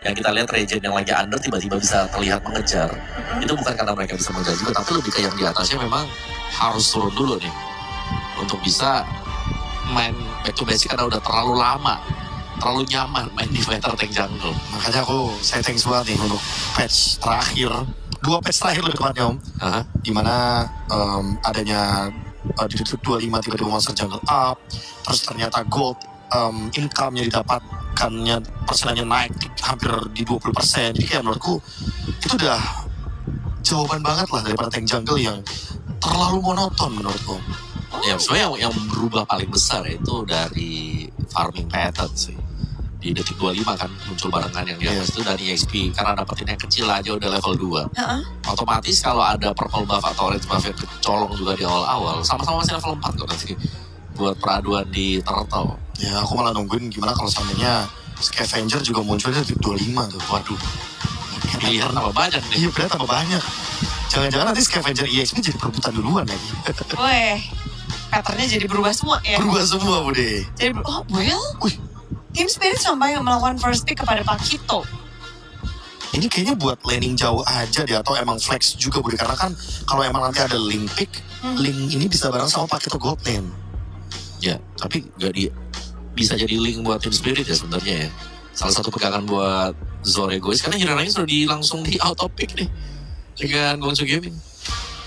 yang kita lihat Regen yang lagi under tiba-tiba bisa terlihat mengejar. Itu bukan karena mereka bisa mengejar juga, tapi lebih ke yang di atasnya memang harus turun dulu nih untuk bisa main back to basic karena udah terlalu lama, terlalu nyaman main di meta tank jungle. Makanya saya thanks banget nih untuk patch terakhir, 2 patch terakhir lebih tepatnya Om. Dimana adanya di 25 tiba-tiba monster jungle up, terus ternyata gold income-nya didapatkannya persenannya naik hampir di 20%. Jadi kayak menurutku itu udah jawaban banget lah daripada tank jungle yang terlalu monoton menurutku. Ya sebenarnya yang berubah paling besar itu dari farming pattern sih. Di detik 25 kan muncul barengan yang di atas itu dari EXP karena dapetin yang kecil aja udah level 2. Otomatis kalau ada purple buff atau orange buff yang kecolong juga di awal-awal, sama-sama masih level 4 kok nanti buat peraduan di turtle. Ya aku malah nungguin gimana kalau seandainya Scavenger juga munculnya di 25 tuh. Waduh, pilihan tambah banyak nih. Iya pilihan tambah banyak. Jangan-jangan nanti Scavenger EXP jadi perebutan duluan lagi. Weh, patternnya jadi berubah semua ya. Berubah semua Bude. Jadi Team Spirit sampai melakukan first pick kepada Pakito. Ini kayaknya buat laning jauh aja deh, atau emang flex juga Bude. Karena kan kalau emang nanti ada link pick, link ini bisa bareng sama Pakito gold lane. Ya, tapi bisa jadi link buat Team Spirit ya sebenarnya ya. Salah satu pegangan buat Zoro Egois karena Hiraranya sudah langsung di auto pick nih dengan Guangzhou Gaming.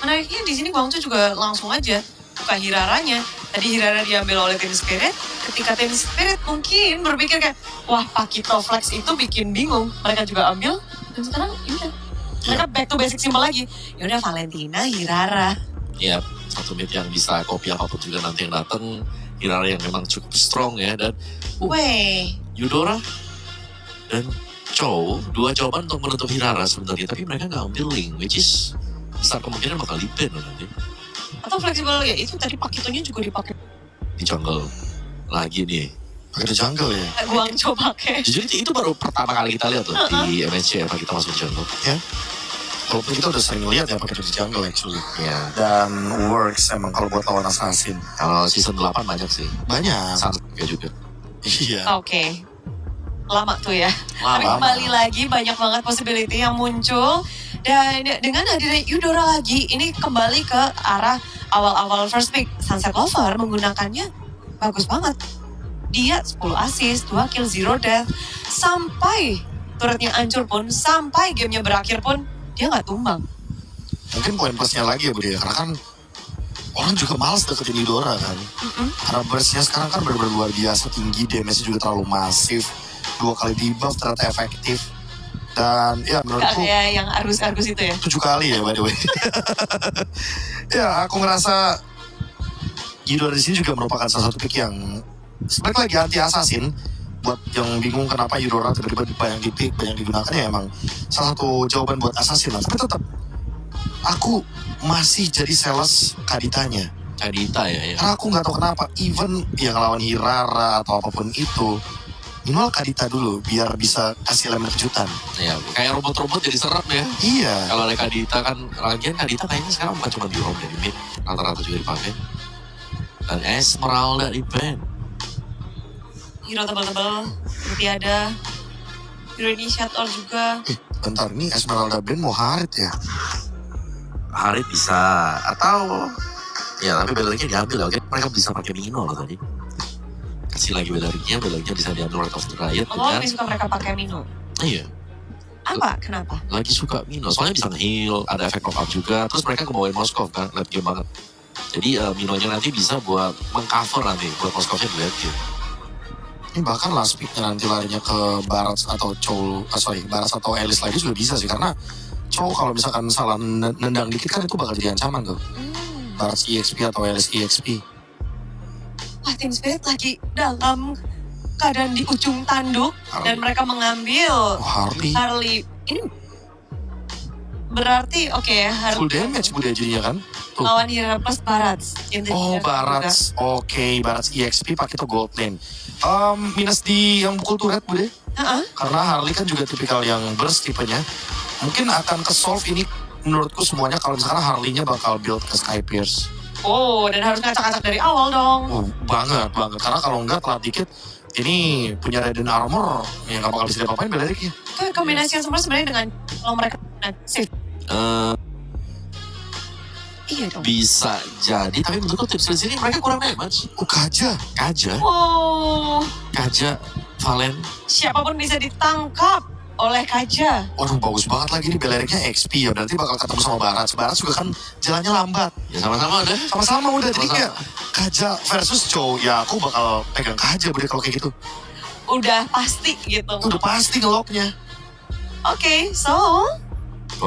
Menariknya di sini Guangzhou juga langsung aja buka Hiraranya. Tadi Hirara diambil oleh Team Spirit. Ketika Team Spirit mungkin berpikir kayak, wah Pakito Flex itu bikin bingung. Mereka juga ambil dan sekarang yaudah. Mereka back to basic simple lagi. Yaudah Valentina, Hirara. Ya, satu mid yang bisa copy apapun juga nanti yang datang. Hirara yang memang cukup strong ya dan Eudora dan Chow, 2 jawaban untuk menutup Hirara sebenarnya, tapi mereka nggak ambil link, which is besar kemungkinan bakal di-ban nanti. Atau fleksibel ya, itu tadi Pakitonya juga dipakai di jungle lagi nih. Pakai di jungle ya? Guangzhou pakai. Jujur itu baru pertama kali kita lihat tuh di MSC ya, kita masuk di jungle. Ya. Walaupun kita udah sering lihat ya pakai di jungle actually. Ya. Dan works emang kalau buat lawan assassin. Kalau season 8 banyak sih. Banyak. Sangat juga. Iya. Oke. Lama tuh ya. Lama. Tapi kembali lagi banyak banget possibility yang muncul. Dan dengan hadirnya Eudora lagi, ini kembali ke arah awal-awal first pick. Sunset Lover menggunakannya bagus banget. Dia 10 assist, 2 kill, 0 death. Sampai turretnya hancur pun, sampai gamenya berakhir pun, dia nggak tumbang. Mungkin poin plusnya lagi ya Budi, karena kan orang juga malas deketin Eudora kan. Karena burstnya sekarang kan benar-benar luar biasa tinggi, damage juga terlalu masif. 2 kali di buff ternyata efektif. Dan ya menurutku kayak yang argus-argus itu ya. 7 kali ya by the way. Ya aku ngerasa Eudora di sini juga merupakan salah satu pick yang sebenarnya lagi anti assassin. Buat yang bingung kenapa Eudora tiba-tiba banyak di-pick, banyak digunakan ya emang salah satu jawaban buat assassin lah. Tapi tetap aku masih jadi sales Kaditanya. Kadita ya. Karena aku nggak tahu kenapa even yang lawan Hirara atau apapun itu, minimal Kadita dulu biar bisa kasih elemen kejutan. Ya, kayak robot-robot jadi serem ya. Iya. Kalau ada Kadita kan, lagian Kadita kayaknya sekarang bukan cuma di roam dari mid, rata-rata juga dipakai. Dan Esmeralda di ban. Hero tebal-tebal, seperti ada hero initiator juga. Bentar, ini Esmeralda Ben mau Harit ya? Harit bisa, atau ya tapi belakangnya diambil ya. Mereka bisa pakai Mino loh tadi. Kasih lagi belakangnya bisa diambil Wrath of the Riot. Lebih suka mereka pakai Mino. Iya. Apa? Kenapa? Lagi suka Mino, soalnya bisa nge-heal, ada efek pop-up juga. Terus mereka kebawain Moskov kan, late game banget. Jadi Minonya nanti bisa buat mengcover nanti, buat Moskovnya di late game. Ini bahkan last pick-nya nanti larinya ke Barat atau Barat atau Elis lagi juga bisa sih. Karena Chow kalau misalkan salah nendang dikit kan itu bakal jadi ancaman tuh. Barat EXP atau Elis EXP. Wah, Team Spirit lagi dalam keadaan di ujung tanduk. Dan mereka mengambil Harley. Ini berarti Harley full damage Bude jadinya kan? lawan Hirara plus Barat. Barat. Oke, Barat EXP pakai itu gold lane. Minus di yang pukul turret Bude. Karena Harley kan juga tipikal yang burst tipenya. Mungkin akan ke-solve ini menurutku semuanya kalau misalkan Harley-nya bakal build ke Sky Pierce. Oh, dan harus ngacak-ngacak dari awal dong. Oh, banget. Karena kalau enggak telat dikit, Ini punya Raiden Armor yang gak bakal bisa diapa-apain Beleriknya. Itu kombinasi yang sebenarnya dengan kalau mereka safe. Iya dong. Bisa jadi, tapi menurutku tips di sini mereka kurang damage. Kaja. Oh, Kaja, Valen. siapapun bisa ditangkap oleh Kaja. Waduh bagus banget lagi nih Beleriknya XP ya. Berarti bakal ketemu sama Barat. Barat juga kan jalannya lambat. Ya sama-sama udah. Sama-sama udah. Jadi Sama-sama. kayak Kaja versus Chow. Ya aku bakal pegang Kaja kalau kayak gitu. Udah pasti gitu. Udah pasti ngeloknya. Oke, so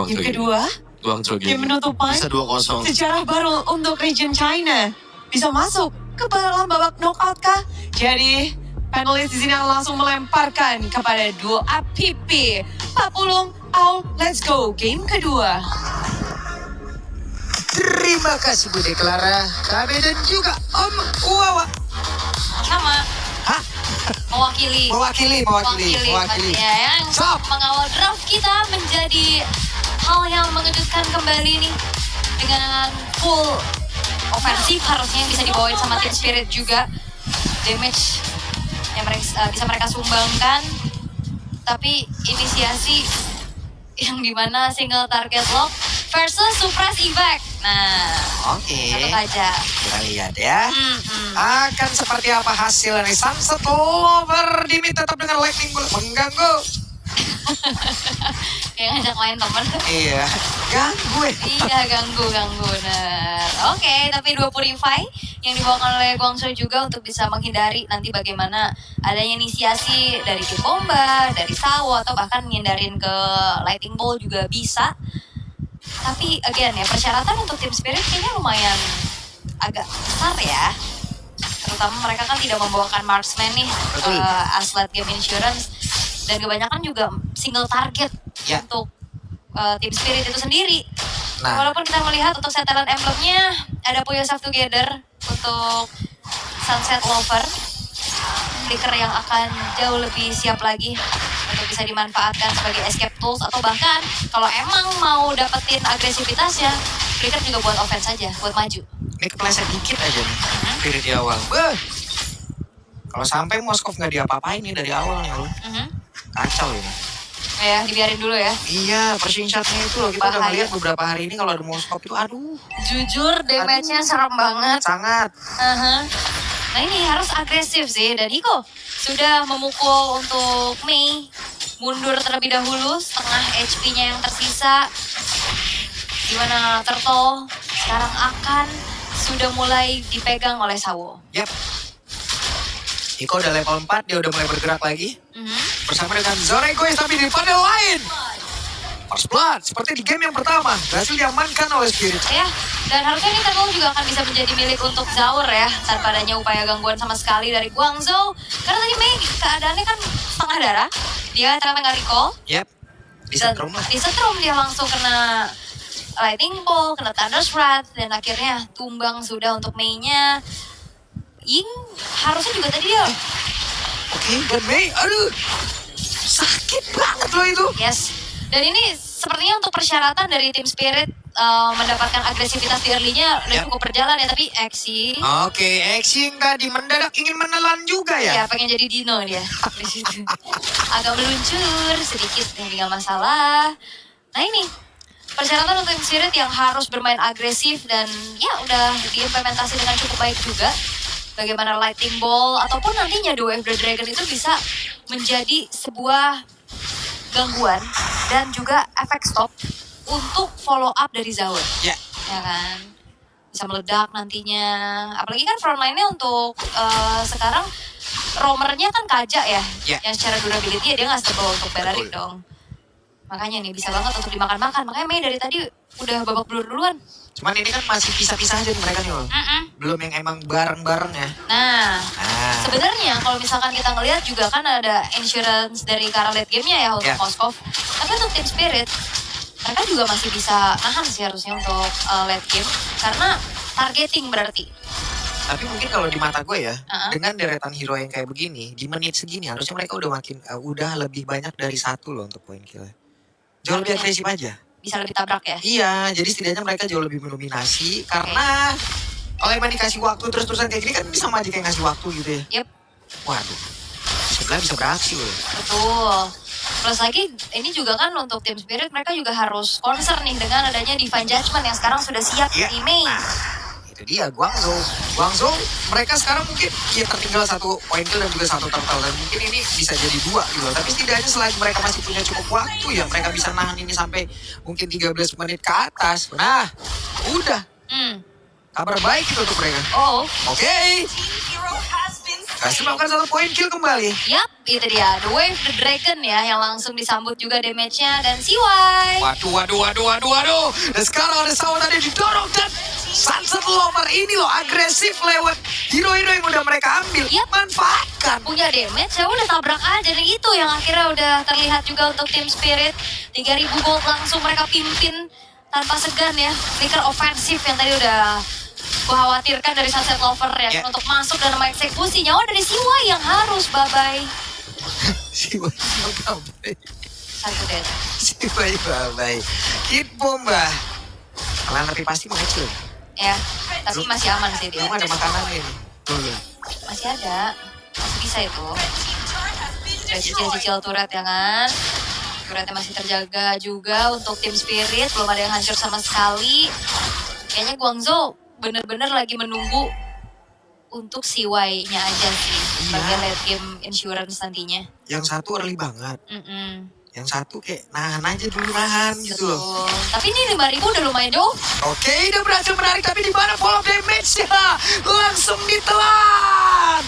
game kedua, Guangzhou game Gaming. penutupan. Bisa 2-0. Sejarah baru untuk region China. Bisa masuk ke dalam babak knockout kah? Jadi panelis di sini akan langsung melemparkan kepada duo APP. Pak Pulung, Aul, let's go. Game kedua. Terima kasih Bude Clara, Kabe dan juga Om Wawa. Sama. Hah? Mewakili. Ya, yang Stop. mengawal draft kita menjadi hal yang mengejutkan kembali nih dengan full ofensif harusnya yang bisa dibawain sama Team Spirit juga. Damage yang bisa mereka sumbangkan, tapi inisiasi yang dimana single target lock versus suppress evac. Nah, Oke, satu aja. kita lihat ya. Hmm. Akan seperti apa hasilnya nih. Sunset Lover Dimi tetap dengan lightning bolt mengganggu. Kayak ngajak main temen. Iya, ganggu ya. Iya, ganggu bener. Oke, tapi 2 Purify yang dibawakan oleh Guangzhou juga untuk bisa menghindari nanti bagaimana adanya inisiasi dari Kim Bomba, dari Sawo, atau bahkan ngindarin ke Lightning Ball juga bisa. Tapi again ya, persyaratan untuk Team Spirit kayaknya lumayan agak besar ya. Terutama mereka kan tidak membawakan marksman nih, Betul. as late game insurance. Dan kebanyakan juga single target Ya. untuk Team Spirit itu sendiri. Nah, Walaupun kita melihat untuk set talent emblemnya ada Put Yourself Together untuk Sunset Lover, flicker yang akan jauh lebih siap lagi untuk bisa dimanfaatkan sebagai escape tools, atau bahkan kalau emang mau dapetin agresivitasnya, flicker juga buat offense aja, buat maju. ini kepleset dikit aja nih. Spirit di awal. Beuh. Kalau sampai Moskov nggak diapa-apain nih dari awal ya loh. Kacau ini. Ya, dibiarin dulu ya. Iya, passing shot-nya itu loh. Kita udah Bahaya. ngeliat beberapa hari ini kalau ada Moskov itu aduh, Jujur damage-nya serem banget. sangat. Nah ini harus agresif sih, dan Iko sudah memukul untuk Mei mundur terlebih dahulu, setengah HP-nya yang tersisa. Dimana Turtle sekarang akan sudah mulai dipegang oleh Sawo. Yap. Iko udah level 4, dia udah mulai bergerak lagi. Bersama dengan Zoregois, tapi di panel lain. First Blood, seperti di game yang pertama, berhasil diamankan oleh Spirit. Ya, dan harusnya ini Turtle juga akan bisa menjadi milik untuk Zaur ya, tanpa adanya upaya gangguan sama sekali dari Guangzhou. Karena tadi Mei keadaannya kan setengah darah, dia ternyata nggak recall. Yap, disetrum lah. Disetrum dia langsung kena Lightning Ball, kena Thunder's Wrath, dan akhirnya tumbang sudah untuk Mei-nya. Ying harusnya juga tadi dia, Oke, dan Mei, aduh, sakit banget loh itu. yes. Dan ini sepertinya untuk persyaratan dari Team Spirit mendapatkan agresivitas di early-nya udah Yap. cukup berjalan ya, tapi Exi, Oke, Exing tadi mendadak ingin menelan juga ya ya. pengen jadi Dino dia di situ. Agak meluncur sedikit, tinggal masalah. Nah ini persyaratan untuk Team Spirit yang harus bermain agresif dan ya udah diimplementasi dengan cukup baik juga. Bagaimana Lightning Ball ataupun nantinya The Wave the Dragon itu bisa menjadi sebuah gangguan dan juga efek stop untuk follow up dari Zaur. Ya. Ya kan? Bisa meledak nantinya. Apalagi kan frontline-nya untuk sekarang roamernya kan Kaja ya. Ya. Yang secara durability ya dia nggak stable untuk Belarik Betul. dong. Makanya nih bisa banget untuk dimakan-makan. Makanya Mei dari tadi udah babak belur duluan. Cuman ini kan masih pisah-pisah aja nih mereka nih loh. Belum yang emang bareng-bareng ya. Nah, Nah, sebenarnya kalau misalkan kita ngelihat juga kan ada insurance dari cara late game-nya ya untuk Ya. Moskov. Tapi untuk Team Spirit, mereka juga masih bisa nahan sih harusnya untuk late game. Karena targeting berarti. tapi mungkin kalau di mata gue ya, Uh-uh. dengan deretan hero yang kayak begini, di menit segini harusnya mereka udah udah lebih banyak dari 1 loh untuk poin kill. Jauh lebih agresif aja. Bisa lebih tabrak ya. Iya, jadi setidaknya mereka jauh lebih mendominasi karena kalau emang dikasih waktu terus-terusan kayak gini kan bisa maju kayak ngasih waktu gitu ya. Yep. Waduh. sebelah bisa beraksi loh. Betul. Plus lagi ini juga kan untuk Team Spirit mereka juga harus concern nih dengan adanya Divine Judgment yang sekarang sudah siap di main. Itu dia Guangzhou. Guangzhou mereka sekarang mungkin ya tertinggal 1 poin kill dan juga 1 turtle. Dan mungkin ini bisa jadi 2 gitu. Tapi setidaknya selagi mereka masih punya cukup waktu ya mereka bisa nahan ini sampai mungkin 13 menit ke atas. Nah, udah. Kabar baik itu untuk mereka. Oh. Oke. Kasih melakukan 1 poin kill kembali. Yap, itu dia. The Wave, The Dragon ya yang langsung disambut juga damage-nya dan CY. Waduh. Dan sekarang ada Sawan tadi didorong dan Sunset Lover ini loh agresif lewat hero-hero yang udah mereka ambil. Yap. Manfaatkan. Punya damage, ya udah tabrak aja nih itu yang akhirnya udah terlihat juga untuk Team Spirit. 3000 gold langsung mereka pimpin tanpa segan ya. Flicker ofensif yang tadi udah gue khawatirkan dari Sunset Lover ya untuk masuk dalam eksekusi. Nyawa dari Siwa yang harus bye-bye. Siwa bye-bye. Satu deh. Siwa bye-bye. Hit bomba. Kalian tapi pasti mengecil. Ya, tapi masih aman sih dia. Belum ada makanan ini. Masih ada. Masih bisa itu. Udah cicil-cicil turret ya kan. Turretnya masih terjaga juga untuk Team Spirit. Belum ada yang hancur sama sekali. Kayaknya Guangzhou bener-bener lagi menunggu untuk CY-nya aja sih. Sebagai late game insurance nantinya. Yang satu early banget. Yang satu kayak nahan aja dulu gitu loh. Tapi ini 5.000 udah lumayan jauh. Oke, udah berhasil menarik tapi di mana follow damage-nya? Langsung ditelan.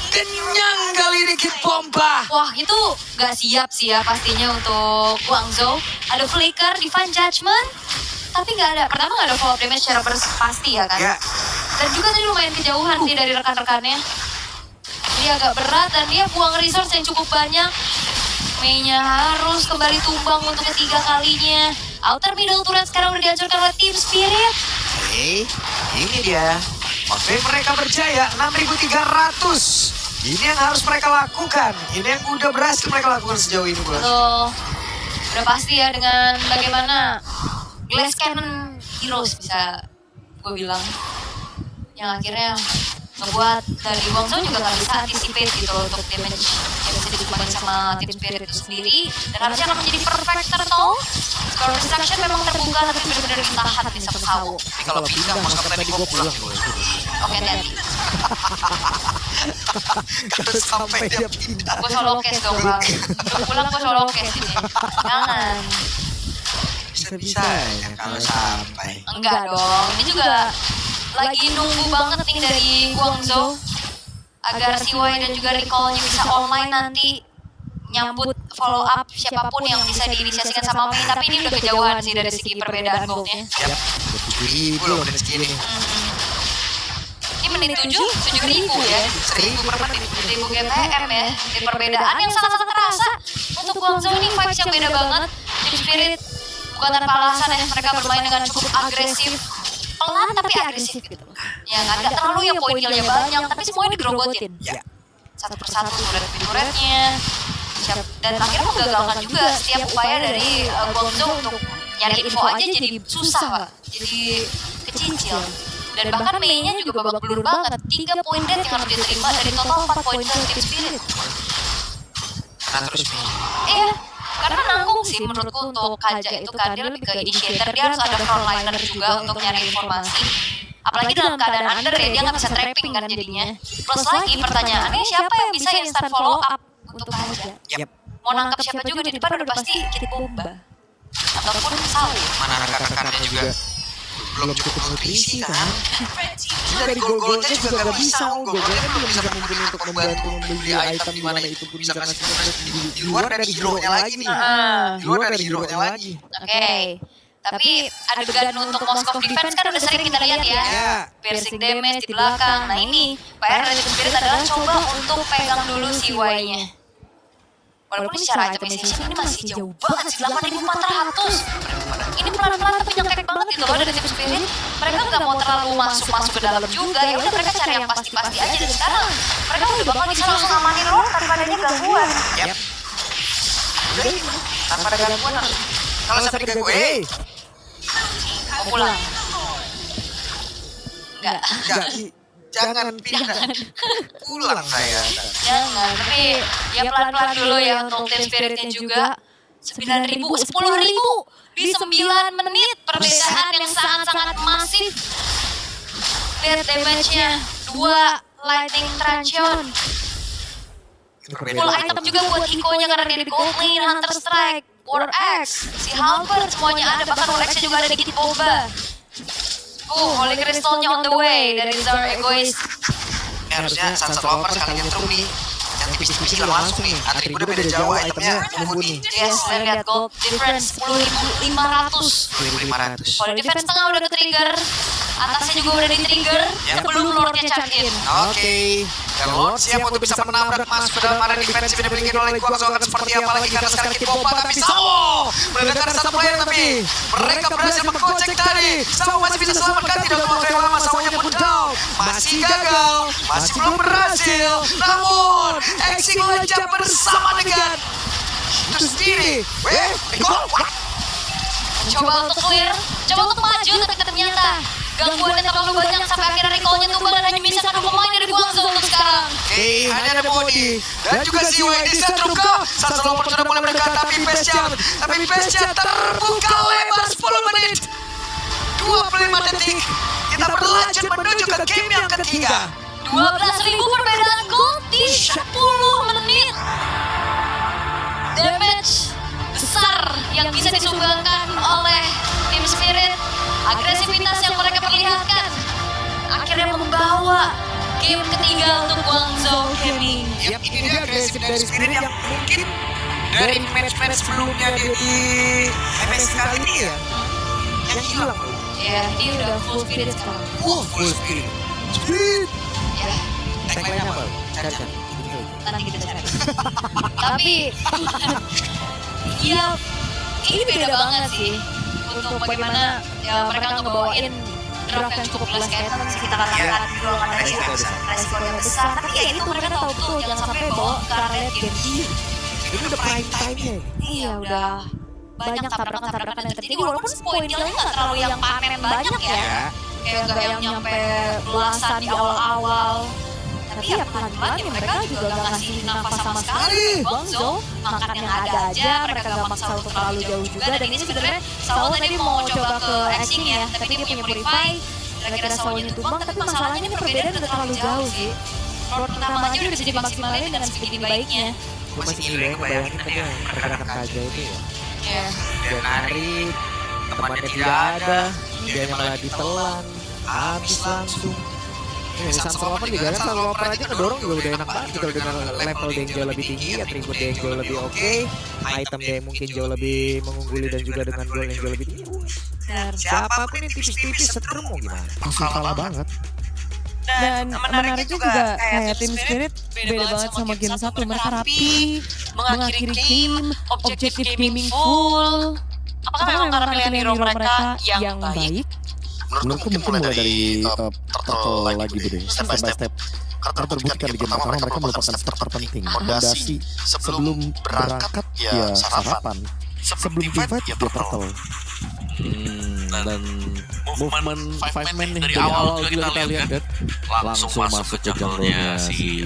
Kenyang kali ini Kid Bomba. Wah itu gak siap sih ya pastinya untuk Guangzhou. Ada Flicker, Divine Judgment. Tapi gak ada, pertama gak ada follow damage secara pasti ya kan. Ya. Dan juga tadi lumayan kejauhan sih dari rekan-rekannya. Dia agak berat dan dia buang resource yang cukup banyak. Mei-nya harus kembali tumbang untuk ketiga kalinya. Outer middle turret sekarang udah dihancurkan oleh Team Spirit. Oke, ini dia. Oke, mereka berjaya 6.300. Ini yang harus mereka lakukan. Ini yang udah berhasil mereka lakukan sejauh ini, bos. Tuh, udah pasti ya dengan bagaimana Glass Cannon Heroes bisa gue bilang. Yang akhirnya membuat dari Guangzhou juga gak bisa anticipate gitu untuk damage yang bisa dilakukan sama Team Spirit itu sendiri. Dan harusnya akan menjadi perfect turtle. Score destruction memang terbuka tapi benar-benar ditahan nih sama Sawo. Tapi kalau pindah, mas tadi gue pulang. Oke, hati-hati. Kalau sampai dia pindah. Gue solo case dong bang. Pulang gue solo case ini. Jangan. Bisa-bisa ya kalau sampai. Enggak dong. Ini juga lagi nunggu banget nih dari Guangzhou agar CY dan juga recall-nya bisa online nanti nyambut follow up siapapun yang bisa diinisiasikan sama Mei. Tapi ini udah kejauhan sih dari segi perbedaan goldnya. Yap, 7.000 loh menit segini. Ini menit 7.000 ya. 1.000 per menit. 1.000 GPM ya. Di perbedaan yang sangat-sangat terasa. Untuk Guangzhou ini vibes yang beda banget. Team Spirit bukan tanpa alasan ya mereka bermain dengan cukup agresif. Pelan tapi agresif gitu. Ya nggak terlalu yang poin killnya banyak, tapi semuanya digerogotin. Ya. Satu persatu turret-turretnya. Dan akhirnya menggagalkan juga setiap upaya dari Guangzhou untuk nyari info aja jadi susah Pak. Jadi kecil. Dan bahkan Mei-nya juga babak belur banget. 3 poin dead yang harus diterima dari total 4 poin dari Team Spirit. Nah terus Mei. Iya. Karena nanggung sih menurutku untuk Kaja itu kan dia lebih ke initiator, dia harus ada frontliner juga untuk nyari informasi. Apalagi dalam keadaan under ya dia nggak bisa trapping kan jadinya. Plus lagi pertanyaannya siapa yang bisa instant follow up untuk Kaja? Yap. Mau nangkap siapa juga di depan udah pasti Kid Bomba ataupun Sawo. Mana rekan-rekannya juga belum cukup nutrisi kan. Dari gol-golnya juga gak bisa. Gol-golnya belum bisa mungkin untuk membantu membeli item di mana itu pun bisa kasih di luar dari hero-nya lagi nih. Di luar dari hero-nya lagi. Oke. Tapi adegan untuk Moskov Defense kan udah sering kita lihat ya. Piercing damage di belakang. Nah ini PR dari Team Spirit adalah coba untuk pegang dulu si Y-nya. Walaupun secara itemization ini masih jauh banget sih, 8.400. Ini pelan-pelan tapi nyekek banget gitu loh dari Team Spirit. Mereka nggak mau terlalu masuk ke dalam juga. Ya udah mereka cari yang pasti-pasti aja. Dan sekarang mereka udah bakal bisa langsung amanin lo tanpa adanya gangguan. Yap. Tanpa ada gangguan. Kalau sampai gangguan, Mau pulang? Enggak. Jangan pindah. Pulang saya. Jangan, tapi ya pelan-pelan dulu ya untuk Team Spiritnya juga. 9.000, 10.000 di 9 menit. Perbedaan yang sangat-sangat masif. Lihat damage-nya. 2 Lightning Truncheon. Full item juga buat Iko-nya karena dia di Gold Lane, Hunter Strike, War Axe, si Halberd semuanya ada, bahkan War Axe-nya juga ada di Boba. Holy Crystal-nya on the way dari Zara Egoist. Ini harusnya Sunset Lover sekalian nyetrum nih. Yang tipis-tipis hilang langsung nih. Atributnya beda jauh, itemnya mumpuni. Yes, lihat gold difference 10.500. 10.500. Kalau defense tengah udah ke-trigger, atasnya juga udah di-trigger, sebelum Lord-nya charge-in. Oke. Dan Lord siap untuk bisa menabrak masuk ke dalam area defensif yang dimiliki oleh Guangzhou akan seperti apa lagi karena sekarang Boba tapi Samo meledakan satu player tapi mereka berhasil mengkocek tadi. Samo masih bisa selamatkan, tidak mau kayak lama, Samonya pun down. Masih gagal, masih belum berhasil. Namun, Exing melejap bersama dengan itu sendiri. Coba untuk clear, coba untuk maju, tapi ternyata gangguannya terlalu banyak sampai akhirnya recall-nya tumbang dan hanya bisa satu pemain dari Guangzhou untuk sekarang. Hanya ada Modi dan juga si WD terluka. Sunset Lover sudah mulai mendekat tapi Pesnya terbuka lebar 10 menit 25 detik. Kita berlanjut menuju ke game yang ketiga. 12.000 perbedaan gold di 10 menit. Damage besar yang bisa disumbangkan oleh Team Spirit. Agresivitas yang mereka perlihatkan akhirnya membawa game ketiga untuk Guangzhou Gaming. Yap, ini dia agresif dari Spirit yang mungkin dari match-match sebelumnya dia di MSC kali ini ya yang hilang. Ya, dia udah full Spirit sekarang. Full Spirit. Spirit. Ya, Tagline apa? Cari. nanti kita cari. Tapi ya ini beda banget sih untuk bagaimana ya mereka ngebawain draft yang cukup luas kayak tadi kita katakan dulu kan resikonya besar. Tapi ya itu mereka tahu betul jangan sampai bawa ke area game ini. Ini udah prime time-nya. Iya udah banyak tabrakan-tabrakan yang terjadi walaupun poin killnya nggak terlalu yang panen banyak ya. Kayak nggak yang nyampe belasan di awal-awal. Tapi ya pelan-pelan ya mereka juga gak ngasih nafas sama sekali. Guangzhou makan yang ada aja, mereka gak maksa untuk terlalu jauh juga. Dan ini sebenarnya Saul tadi mau coba ke Exing ya, tapi dia punya Purify. Kira-kira Saulnya tumbang, tapi masalahnya ini perbedaan udah terlalu jauh sih. Round pertama aja udah bisa dimaksimalin dengan sebegitu baiknya. Gue masih gila ya ngebayangin tadi yang rekan-rekan Kaja itu ya. Iya. Dia narik, temannya tidak ada, dia malah ditelan, habis langsung. Sunset Lover juga kan, Sunset Lover aja ngedorong juga udah enak banget gitu dengan level dia yang jauh lebih tinggi, atribut dia yang jauh lebih oke, item dia yang mungkin jauh lebih mengungguli dan juga dengan goal yang jauh lebih tinggi. Siapapun yang tipis-tipis setrum mau gimana? Langsung kalah banget. Dan menarik juga kayak Team Spirit beda banget sama game 1. Mereka rapi, mengakhiri game, objektif gaming full. Apakah memang karena pilihan hero mereka yang baik? Menurutku mungkin mulai dari turtle lagi Bude, step by step. Karena terbuktikan di game pertama mereka merupakan step terpenting. Fondasi sebelum berangkat ya sarapan. Sebelum divide ya turtle. Dan movement 5 man dari awal juga kita lihat kan langsung masuk ke jungle-nya si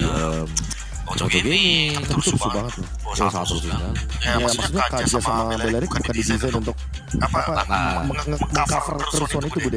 Guangzhou Gaming. Itu rusuh banget loh. Satu kan. Ya maksudnya Kaja sama Bellary bukan didesain untuk mengcover kerusuhan itu Bude.